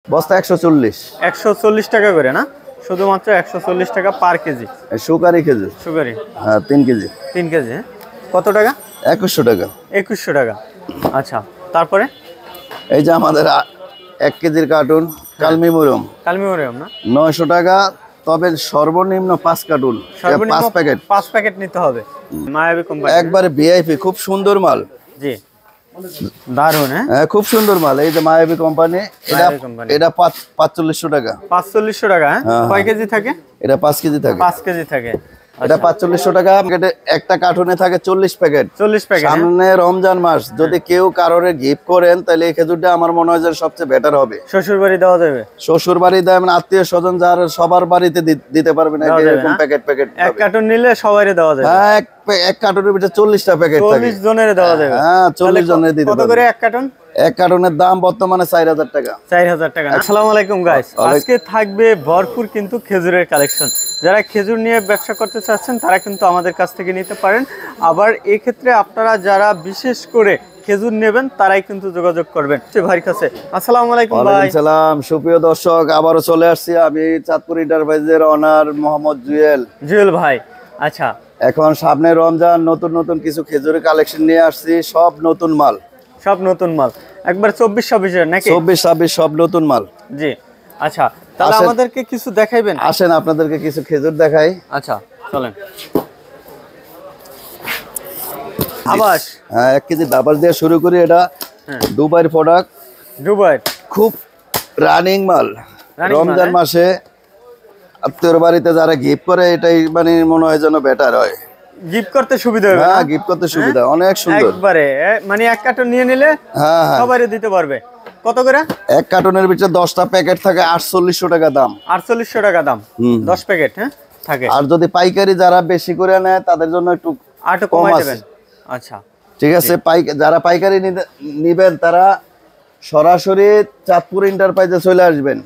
বস্তা 140। 140 টাকা করে না, শুধুমাত্র 140 টাকা পার কেজি। সুগারি খেজুর। সুগারি, হ্যাঁ 3 কেজি। 3 কেজি, হ্যাঁ। কত টাকা? 2100 টাকা। 2100 টাকা। আচ্ছা, তারপরে এই যে আমাদের 1 কেজির কার্টুন কালমি মরিয়ম। কালমি মরিয়ম না, 900 টাকা। তবে সর্বনিম্ন 5 কার্টুন, 5 প্যাকেট। 5 প্যাকেট নিতে হবে। মায়াবী কোম্পানি, একবারে ভিআইপি, খুব সুন্দর মাল। জি, দারুন। হ্যাঁ খুব সুন্দর মাল। এই যে মায়াবী কোম্পানি, এটা 4500 টাকা। 4500 টাকা, হ্যাঁ। কয় কেজি থাকে? এটা 5 কেজি থাকে। 5 কেজি থাকে। এটা 4500 টাকা। একটা কার্টুনে থাকে 40 প্যাকেট। 40 প্যাকেট। সামনে রমজান মাস, যদি কেউ কারোরে গিফট করেন তাহলে এই খেজুরটা আমার মনে হয় যে সবচেয়ে বেটার হবে। শ্বশুর বাড়ি দেওয়া যাবে। শ্বশুর বাড়ি দেয়, মানে আত্মীয় স্বজন যার, সবার বাড়িতে দিতে পারবেন এরকম প্যাকেট। এক কার্টন নিলে সবাইরে দেওয়া যাবে। হ্যাঁ, এক কার্টনের ভিতরে 40টা প্যাকেট থাকে। 40 জনের দেওয়া যাবে। হ্যাঁ 40 জনের দিতে পারবেন। কত করে এক কার্টন? এক কার্টনের দাম বর্তমানে 4000 টাকা। 4000 টাকা। আসসালামু আলাইকুম গাইস, আজকে থাকবে ভরপুর কিন্তু খেজুরের কালেকশন। যারা খেজুর নিয়ে ব্যবসা করতে চাচ্ছেন তারা কিন্তু আমাদের কাছ থেকে নিতে পারেন। আবার এই ক্ষেত্রে আপনারা যারা বিশেষ করে খেজুর নেবেন তারাই কিন্তু যোগাযোগ করবেন ভাইয়ের কাছে। আসসালামু আলাইকুম ভাই। ওয়ালাইকুম সালাম। সুপ্রিয় দর্শক, আবারও চলে আসছি আমি, চাঁদপুর এন্টারপ্রাইজের অনার মোহাম্মদ জুয়েল ভাই। আচ্ছা, এখন সামনে রমজান, নতুন নতুন কিছু খেজুরের কালেকশন নিয়ে আসছি। সব নতুন মাল, সব নতুন মাল, একবার 24-26 নাকি? 24-26 সব নতুন মাল। জি, আচ্ছা, তাহলে আমাদেরকে কিছু দেখাইবেন? আসেন আপনাদেরকে কিছু খেজুর দেখাই। আচ্ছা চলেন। আবাস, হ্যাঁ 1 কেজি দাবাস দিয়ে শুরু করি। এটা দুবাইয়ের প্রোডাক্ট। দুবাই খুব রানিং মাল। রমজান মাসে আত্মীয়র বাড়িতে যারা গিফট করে, এটাই মানে মনে হয় যেন বেটার হয়। গিফট করতে সুবিধা হবে। হ্যাঁ গিফট করতে সুবিধা, অনেক সুন্দর। একবারে মানে এক কার্টন নিয়ে নিলে হ্যাঁ সবাইরে দিতে পারবে। কত করে? এক কার্টনের ভিতরে 10টা প্যাকেট থাকে, 4800 টাকা দাম। 4800 টাকা দাম 10 প্যাকেট, হ্যাঁ থাকে। আর যদি পাইকারি যারা বেশি করে নেয় তাদের জন্য একটু কমাই দেবেন। আচ্ছা ঠিক আছে। যারা পাইকারি নিবেন তারা সরাসরি চাঁদপুর এন্টারপ্রাইজে চলে আসবেন,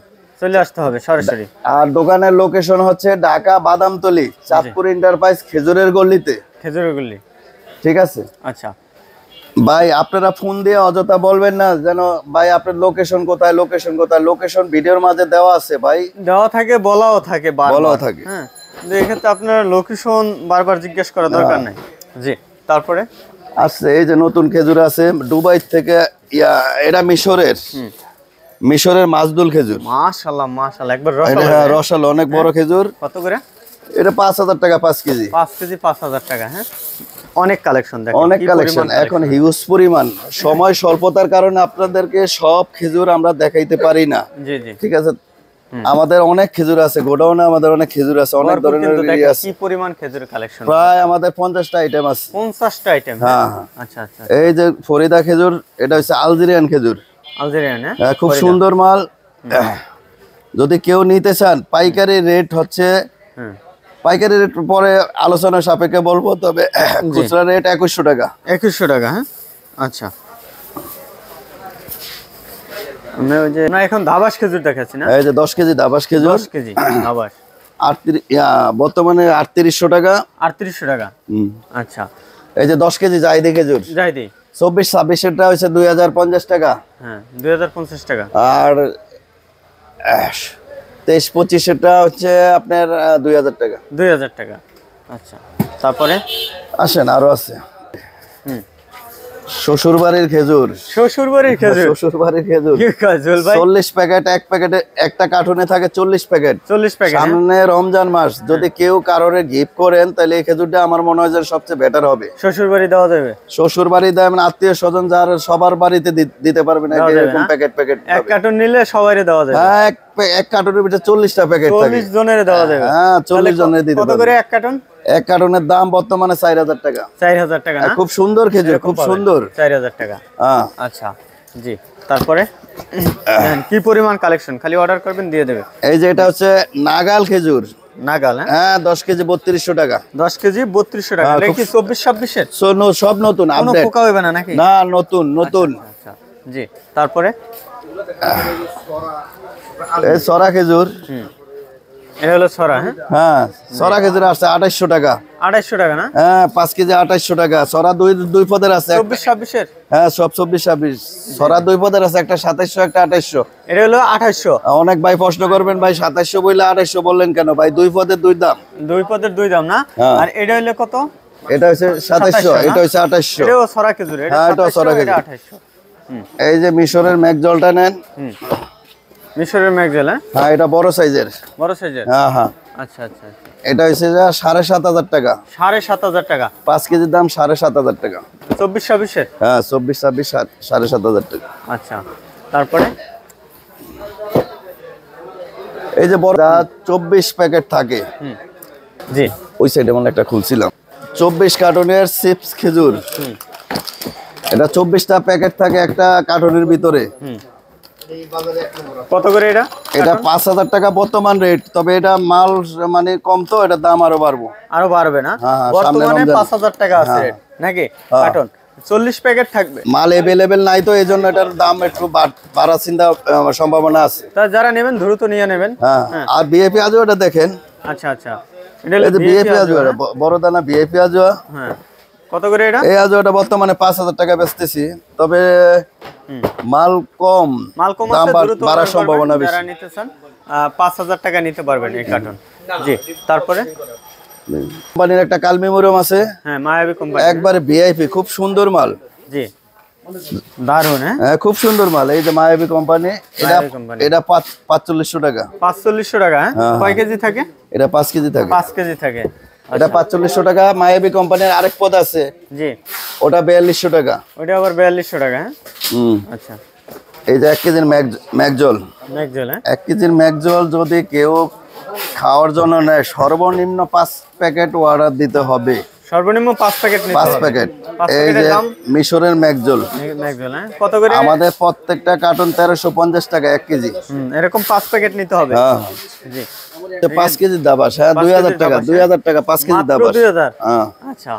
চলে আসতে হবে সরাসরি। আর দোকানের লোকেশন হচ্ছে ঢাকা বাদামতলি, চাঁদপুর এন্টারপ্রাইজ খেজুরের গলিতে। খেজুরের গলি, ঠিক আছে। আচ্ছা ভাই আপনারা ফোন দিয়ে অযথা বলবেন না যেন ভাই আপনার লোকেশন কোথায়, লোকেশন ভিডিওর মাঝে দেওয়া আছে ভাই, দেওয়া থাকে, বলাও থাকে, হ্যাঁ। এক্ষেত্রে আপনার লোকেশন বারবার জিজ্ঞেস করা দরকার নাই। জি, তারপরে আছে এই যে নতুন খেজুর আছে দুবাই থেকে। এটা মিশরের মাজদুল খেজুর। মাশাআল্লাহ মাশাআল্লাহ, একবার রসালো, অনেক বড় খেজুর। কত করে? এটা 5000 টাকা 5 কেজি। 5 কেজি 5000 টাকা, হ্যাঁ। অনেক কালেকশন দেখেন, অনেক কালেকশন, এখন হিউজ পরিমাণ। সময় স্বল্পতার কারণে আপনাদেরকে সব খেজুর আমরা দেখাইতে পারি না। জি জি, ঠিক আছে। আমাদের অনেক খেজুর আছে গোডাউনে, আমাদের অনেক খেজুর আছে, অনেক ধরনের কি পরিমাণ খেজুরের কালেকশন। প্রায় আমাদের 50টা আইটেম আছে। 50টা আইটেম, হ্যাঁ। আচ্ছা আচ্ছা। এই যে ফরিদা খেজুর, এটা হচ্ছে আলজেরিয়ান খেজুর। আলজেরিয়ান, হ্যাঁ, খুব সুন্দর মাল। যদি কেউ নিতে চান পাইকারি রেট হচ্ছে, পাইকারি রেট পরে আলোচনা সাপেক্ষে বলবো, তবে খুচরা রেট 2100 টাকা। 2100 টাকা, হ্যাঁ। আচ্ছা, আমরা এখন দাবাস খেজুর দেখাচ্ছি না? এই যে 10 কেজি দাবাস খেজুর। 10 কেজি দাবাস বর্তমানে 3800 টাকা। 3800 টাকা, আচ্ছা। এই যে 10 কেজি জাইদি খেজুর, জাইদি 24-26 এরটা হচ্ছে 2050 টাকা। হ্যাঁ 2050 টাকা। আর 23-25 এরটা হচ্ছে আপনার 2000 টাকা। 2000 টাকা, আচ্ছা। তারপরে আসেন আরো আছে। শ্বশুরবাড়ির খেজুর। 40 প্যাকেট, এক প্যাকেটে একটা কার্টুনে থাকে 40 প্যাকেট। সামনে রমজান মাস, যদি কেউ কারোরে গিফট করেন তাহলে এই খেজুরটা আমার মনে হয় যে সবচেয়ে বেটার হবে। শ্বশুর বাড়ি দেওয়া যাবে। শ্বশুর বাড়ি দেয়, মানে আত্মীয় স্বজন যার, সবার বাড়িতে দিতে পারবেন এরকম প্যাকেট। এক কার্টন নিলে সবাইরে দেওয়া যাবে। হ্যাঁ এক কার্টনের ভিতরে 40টা প্যাকেট থাকে। 40 জনের দেওয়া যাবে। হ্যাঁ 40 জনের দিতে পারবেন। কত করে এক কার্টন? এক কার্টনের দাম বর্তমানে 4000 টাকা। 4000 টাকা না? খুব সুন্দর খেজুর, খুব সুন্দর। 4000 টাকা, হ্যাঁ আচ্ছা। জি, তারপরে কি পরিমাণ কালেকশন, খালি অর্ডার করবেন দিয়ে দেবে। এই যে এটা হচ্ছে নাগাল খেজুর। নাগাল, হ্যাঁ 10 কেজি 3200 টাকা। 10 কেজি 3200 টাকা। এটা কি 24-26 এর? সব নতুন কোনো আপডেট। পোকা হবে না নাকি? না, নতুন। আচ্ছা, জি। তারপরে এই সরা খেজুর, এটা হলো সরা, হ্যাঁ হ্যাঁ সরা খেজুর আসছে 2800 টাকা। 2800 টাকা না? হ্যাঁ 5 কেজি 2800 টাকা। সরা দুই পদের আছে। 24-26 এর? হ্যাঁ সব 24-26। সরা দুই পদের আছে, একটা 2700 একটা 2800। এটা হলো 2800। অনেক ভাই প্রশ্ন করবেন ভাই 2700 বইলে 2800 বললেন কেন ভাই? দুই পদের দুই দাম। দুই পদের দুই দাম না? হ্যাঁ। আর এটা হলো কত? এটা হচ্ছে 2700, এটা হচ্ছে 2800। এটাও সরা খেজুর, এটা হ্যাঁ, এটাও সরা 2700, এটা খেজুর। 2800। এই যে মিশরের ম্যাকজলটা নেন। মিশরের ম্যাকজেল, হ্যাঁ হ্যাঁ এটা বড় সাইজের। বড় সাইজের? হ্যাঁ হ্যাঁ আচ্ছা আচ্ছা আচ্ছা। এটা হচ্ছে যে 7500 টাকা। 7500 টাকা। 5 কেজির দাম 7500 টাকা। 24-26 এর? হ্যাঁ 24-26 7500 টাকা। আচ্ছা, তারপরে এই যে বড় 24 প্যাকেট থাকে। জি, ওই সাইডে মানে একটা খুলছিলাম 24 কার্টনের চিপস খেজুর। এটা 24টা প্যাকেট থাকে একটা কার্টনের ভিতরে। কত করে এটা? এটা 5000 টাকা বর্তমান রেট, তবে এটা মাল মানে কম তো এটার দাম আরো বাড়বো। আরো বাড়বে না? হ্যাঁ, বর্তমানে সামনে রমজান। 5000 টাকা আছে রেট নাকি কার্টন? 40 প্যাকেট থাকবে। মাল এভেলেবেল নাই তো এই জন্য এটার দাম একটু বাড়ার চিন্তা সম্ভাবনা আছে। তা যারা নেবেন দ্রুত নিয়ে নেবেন। হ্যাঁ আর বিএপি আজও এটা দেখেন। আচ্ছা আচ্ছা, এটা হলো বিএপি আজও, বড় দানা বিএপি আজও। হ্যাঁ, কত করে এটা? এই আজও এটা বর্তমানে 5000 টাকা বেচতেছি, তবে মাল কম, মাল কম দাম আছে, দ্রুত বাড়ার সম্ভাবনা বেশি। যারা নিতে চান 5000 টাকা নিতে পারবেন এই কার্টন। জি, তারপরে কোম্পানির একটা কালমি মরিয়ম আছে। হ্যাঁ, মায়াবী কোম্পানি। একবারে ভিআইপি, খুব সুন্দর মাল। জি, দারুন। হ্যাঁ, হ্যাঁ খুব সুন্দর মাল। এই যে মায়াবী কোম্পানি, এটা মায়াবী কোম্পানি। এটা 4500 টাকা। 4500 টাকা। হ্যাঁ, কয় কেজি থাকে? এটা 5 কেজি থাকে। 5 কেজি থাকে। এটা 4500 টাকা। মায়াবী কোম্পানির আরেক পদ আছে, জি, ওটা 4200 টাকা। ওটা আবার 4200 টাকা। হ্যাঁ, আচ্ছা। এই যে 1 কেজির ম্যাকজল। ম্যাকজেল, হ্যাঁ 1 কেজির ম্যাকজল যদি কেউ খাওয়ার জন্য নেয়, সর্বনিম্ন 5 প্যাকেট অর্ডার দিতে হবে। সর্বনিম্ন 5 প্যাকেট নিতে 5 হবে। প্যাকেট। 5 এই প্যাকেটের যে দাম? মিশরের ম্যাকজল। ম্যাকজেল, হ্যাঁ কত করে? আমাদের প্রত্যেকটা কার্টন 1350 টাকা 1 কেজি। এরকম 5 প্যাকেট নিতে হবে। হ্যাঁ জি, 5 কেজির দাবাস। হ্যাঁ 2000 টাকা, 2000 টাকা 5 কেজির মাত্র দাবাস। 2000? হ্যাঁ। আচ্ছা,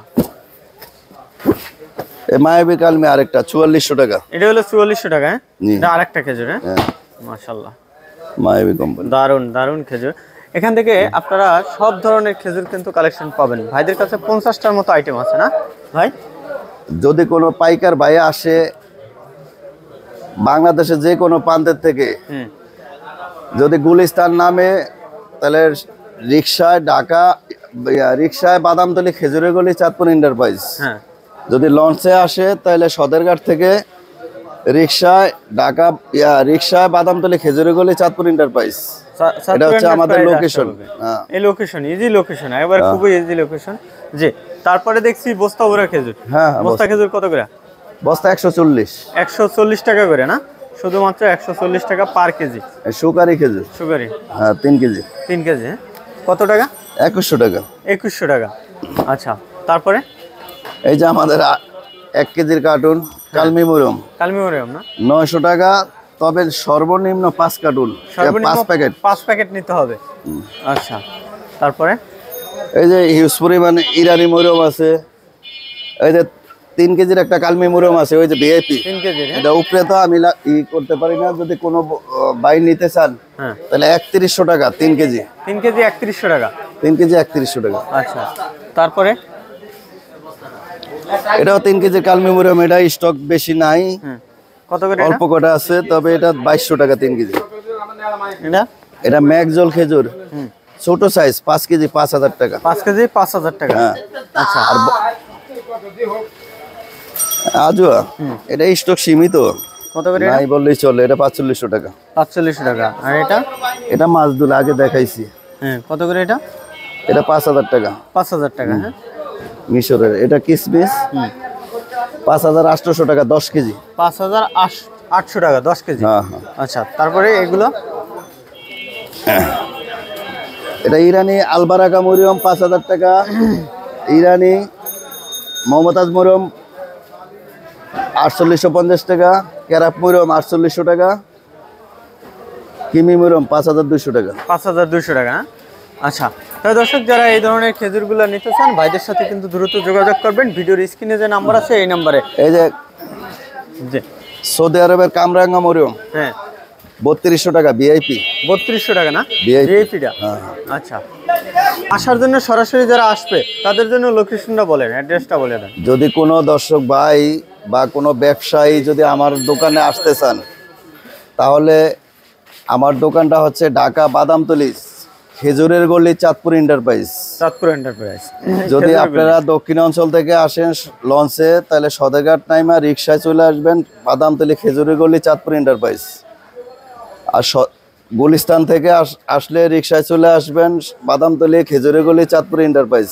এই মায়াবী কালমি আরেকটা 4400 টাকা। এটা হলো 4400 টাকা। হ্যাঁ, জি। এটা আরেকটা খেজুর। হ্যাঁ, হ্যাঁ মাশাআল্লাহ, মায়াবী কোম্পানি। দারুন দারুন খেজুর। এখান থেকে আপনারা সব ধরনের খেজুর কিন্তু কালেকশন পাবেন। ভাইদের কাছে 50টার মতো আইটেম আছে না ভাই? যদি কোনো পাইকার ভাই আসে বাংলাদেশে যে কোনো প্রান্তের থেকে, যদি গুলিস্তান নামে, তাহলে রিক্সায় ঢাকা, রিক্সায় বাদামতলি খেজুরের গলি চাঁদপুর এন্টারপ্রাইজ। হ্যাঁ, যদি লঞ্চে আসে তাহলে সদরঘাট থেকে রিক্সায় ঢাকা, রিক্সায় বাদামতলি খেজুরের গলি চাঁদপুর এন্টারপ্রাইজ। এটা হচ্ছে আমাদের লোকেশন। এই লোকেশন ইজি লোকেশন, একবার খুবই ইজি লোকেশন। জি, তারপরে দেখছি বস্তা ভরা খেজুর। হ্যাঁ, বস্তা খেজুর কত করে? বস্তা 140। 140 টাকা করে না? শুধুমাত্র 140 টাকা পার কেজি। সুকারি খেজুর। সুগারি? হ্যাঁ 3 কেজি। 3 কেজি। হ্যাঁ, কত টাকা? 2100 টাকা। 2100 টাকা। আচ্ছা, তারপরে এই যে আমাদের 1 কেজির কার্টুন কালমি মরিয়ম, কালমি মরিয়ম না? 900 টাকা, তবে সর্বনিম্ন 5 কার্টুন, 5 প্যাকেট। 5 প্যাকেট নিতে হবে। আচ্ছা, তারপরে এই যে হিউজ পরিমাণে ইরানি মরিয়ম আছে। এই যে 3 কেজির একটা কালমি মরিয়ম আছে, ওই যে ভিআইপি 3 কেজি। এটা উপরে তো আমি করতে পারি না। যদি কোনো বাইর নিতে চান হ্যাঁ, তাহলে 3100 টাকা 3 কেজি। 3 কেজি 3100 টাকা। 3 কেজি 3100 টাকা। আচ্ছা, তারপরে এটাও 3 কেজির কালমি মরিয়ম। এটা স্টক বেশি নাই, কত করে? অল্প কটা আছে, তবে এটা 2200 টাকা 3 কেজি। এটা এটা ম্যাকজল খেজুর, ছোট সাইজ, 5 কেজি 5000 টাকা। 5 কেজি 5000 টাকা। হ্যাঁ। আচ্ছা, আর আজুয়া এটা স্টক সীমিত, কত করে? নাই বললেই চলে। এটা 4500 টাকা। 45 টাকা। আর এটা? এটা মাছদুল আগে দেখাইছি। হ্যাঁ, কত করে এটা? এটা 5000 টাকা। 5000 টাকা। হ্যাঁ, মিশরের এটা কিসমিস, 5800 টাকা 10 কেজি। 5800 টাকা 10 কেজি। হ্যাঁ হ্যাঁ। আচ্ছা, তারপরে এগুলো? এটা ইরানি আলবারাকা মরিয়ম 5000 টাকা। ইরানি মমতাজ মরিয়ম 4850 টাকা। ক্যারাপ মরিয়ম 4800 টাকা। কিমি মরিয়ম 5200 টাকা। 5200 টাকা। হ্যাঁ, আচ্ছা। তাহলে দর্শক, যারা এই ধরনের খেজুরগুলো নিতে চান ভাইদের সাথে কিন্তু দ্রুত যোগাযোগ করবেন। ভিডিওর স্ক্রিনে যে নাম্বার আছে এই নাম্বারে। এই যে জি, সৌদি আরবের কামরাঙ্গা মরিয়ম, হ্যাঁ 3200 টাকা ভিআইপি। 3200 টাকা না, VIP ভিআইপিটা? হ্যাঁ। আচ্ছা, আসার জন্য সরাসরি যারা আসবে তাদের জন্য লোকেশনটা বলেন, অ্যাড্রেসটা বলে দেন। যদি কোনো দর্শক ভাই বা কোনো ব্যবসায়ী যদি আমার দোকানে আসতে চান, তাহলে আমার দোকানটা হচ্ছে ঢাকা বাদামতলী, খেজুরের গলি, চাঁদপুর এন্টারপ্রাইজ। চাঁদপুর এন্টারপ্রাইজ। যদি আপনারা দক্ষিণ অঞ্চল থেকে আসেন লঞ্চে, তাহলে সদরঘাট নাইমা রিক্সায় চলে আসবেন বাদামতলী, খেজুরের গলি, চাঁদপুর এন্টারপ্রাইজ। আর গুলিস্তান থেকে আসলে রিক্সায় চলে আসবেন বাদামতলী, খেজুরের গলি, Chandpur enterprise,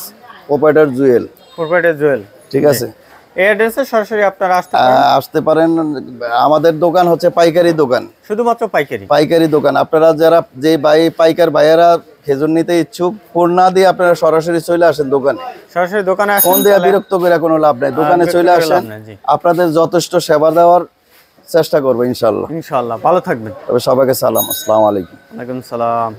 proprietor Jewel. Proprietor Jewel, ঠিক আছে। এই অ্যাড্রেসে সরাসরি আপনারা আসতে পারেন। আমাদের দোকান হচ্ছে পাইকারি দোকান, শুধুমাত্র পাইকারি। পাইকারি দোকান। আপনারা যারা যে পাইকার ভাইয়েরা খেজুর নিতে ইচ্ছুক, ফোন না দিয়ে আপনারা সরাসরি চলে আসেন দোকানে। সরাসরি দোকানে আসেন, ফোন দিয়ে বিরক্ত করে কোনো লাভ নাই, দোকানে চলে আসেন। আপনাদের যথেষ্ট সেবা দেওয়ার চেষ্টা করবো ইনশাল্লাহ। ইনশাআল্লাহ, ভালো থাকবেন। তবে সবাইকে সালাম, আসসালামু আলাইকুম। ওয়ালাইকুম সালাম।